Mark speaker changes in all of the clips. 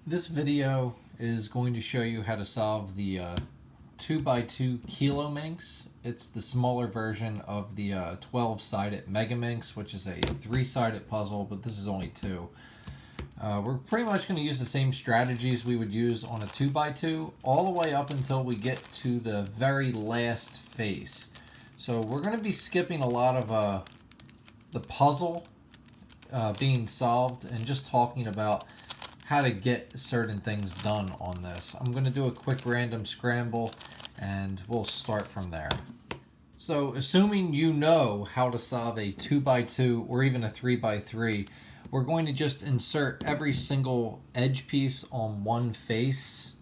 Speaker 1: This video is going to show you how to solve the 2x2 Kilominx. It's the smaller version of the 12-sided Minx, which is a 3-sided puzzle, but this is only 2. We're pretty much going to use the same strategies we would use on a 2x2 all the way up until we get to the very last face. So we're going to be skipping a lot of the puzzle being solved and just talking about how to get certain things done on this. I'm going to do a quick random scramble and we'll start from there. So assuming you know how to solve a 2x2 or even a 3x3, we're going to just insert every single edge piece on one face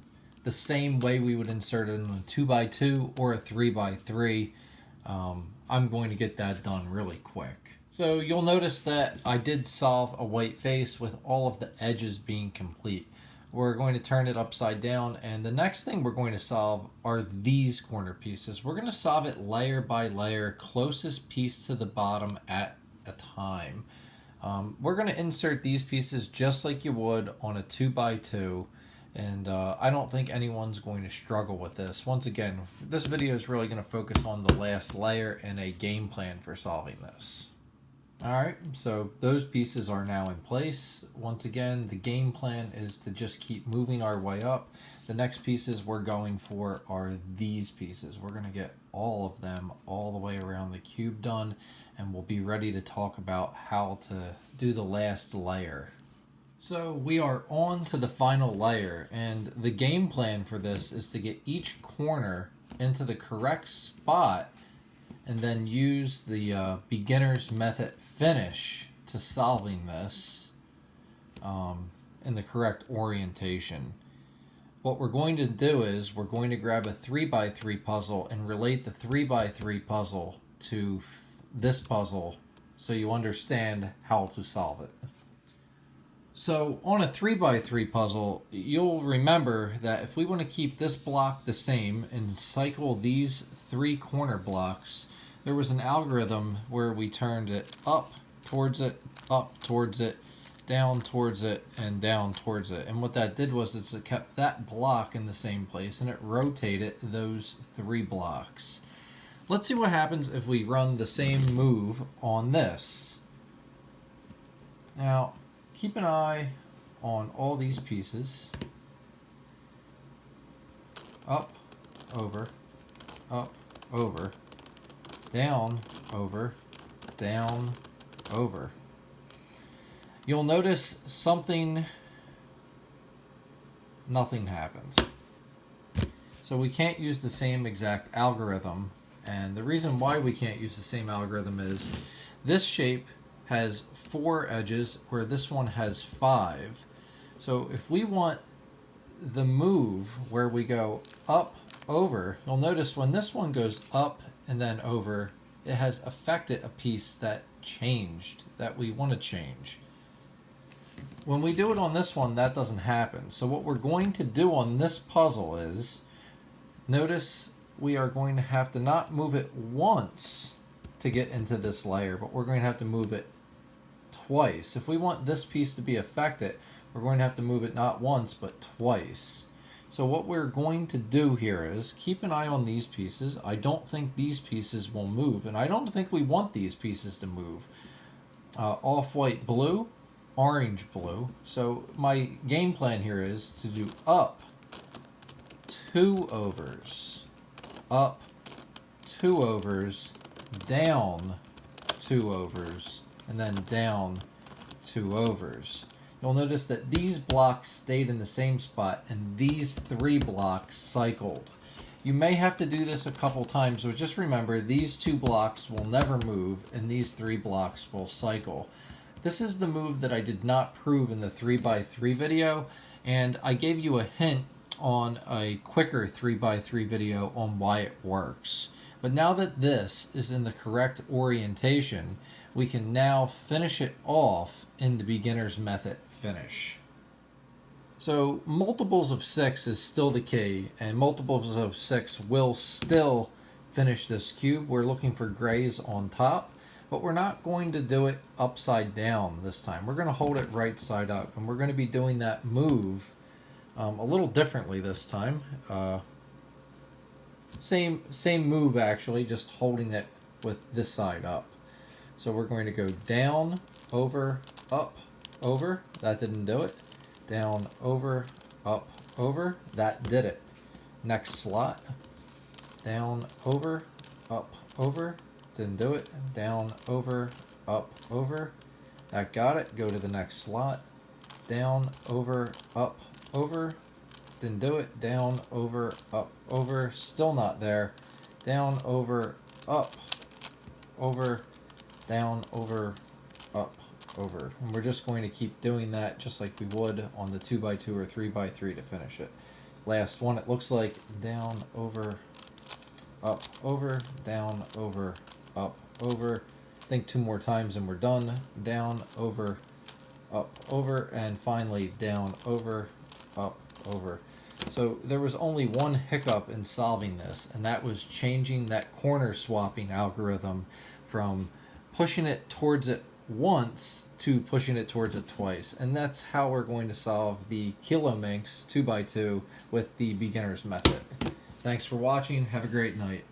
Speaker 1: the same way we would insert it in a 2x2 or a 3x3. I'm going to get that done really quick. So you'll notice that I did solve a white face with all of the edges being complete. We're going to turn it upside down, and the next thing we're going to solve are these corner pieces. We're going to solve it layer by layer, closest piece to the bottom at a time. We're going to insert these pieces just like you would on a 2x2, and I don't think anyone's going to struggle with this. Once again, this video is really going to focus on the last layer and a game plan for solving this. Alright, so those pieces are now in place. Once again, the game plan is to just keep moving our way up. The next pieces we're going for are these pieces. We're going to get all of them all the way around the cube done, and we'll be ready to talk about how to do the last layer. So we are on to the final layer, and the game plan for this is to get each corner into the correct spot and then use the beginner's method finish to solving this in the correct orientation. What we're going to do is we're going to grab a 3x3 puzzle and relate the 3x3 puzzle to this puzzle so you understand how to solve it. So on a 3x3 puzzle, you'll remember that if we want to keep this block the same and cycle these 3 corner blocks, there was an algorithm where we turned it up towards it, down towards it, and down towards it. And what that did was it kept that block in the same place and it rotated those 3 blocks. Let's see what happens if we run the same move on this. Now, keep an eye on all these pieces. Up, over, down, over, down, over. You'll notice nothing happens. So we can't use the same exact algorithm, and the reason why we can't use the same algorithm is this shape has 4 edges where this one has 5. So if we want the move where we go up, over, you'll notice when this one goes up and then over, it has affected a piece that changed, that we want to change. When we do it on this one, that doesn't happen. So what we're going to do on this puzzle is, notice we are going to have to not move it once to get into this layer, but we're going to have to move it twice. If we want this piece to be affected, we're going to have to move it not once, but twice. So what we're going to do here is keep an eye on these pieces. I don't think these pieces will move, and I don't think we want these pieces to move. Off-white blue, orange blue. So my game plan here is to do up 2 overs, up 2 overs, down 2 overs, and then down 2 overs. You'll notice that these blocks stayed in the same spot and these 3 blocks cycled. You may have to do this a couple times, but just remember these 2 blocks will never move and these 3 blocks will cycle. This is the move that I did not prove in the 3x3 video, and I gave you a hint on a quicker 3x3 video on why it works. But now that this is in the correct orientation, we can now finish it off in the beginner's method finish. So multiples of 6 is still the key, and multiples of 6 will still finish this cube. We're looking for grays on top, but we're not going to do it upside down this time. We're going to hold it right side up, and we're going to be doing that move a little differently this time. Same move actually, just holding it with this side up. So we're going to go down, over, up, over. That didn't do it. Down, over, up, over. That did it. Next slot. Down, over, up, over. Didn't do it. Down, over, up, over. That got it. Go to the next slot. Down, over, up, over. Didn't do it. Down, over, up, over. Still not there. Down, over, up, over. Down, over, up, over. And we're just going to keep doing that just like we would on the 2x2 or 3x3 to finish it. Last one, it looks like down, over, up, over, down, over, up, over. I think 2 more times and we're done. Down, over, up, over, and finally down, over, up, over. So there was only one hiccup in solving this, and that was changing that corner swapping algorithm from pushing it towards it once to pushing it towards it twice. And that's how we're going to solve the Kilominx 2x2 with the beginner's method. Thanks for watching. Have a great night.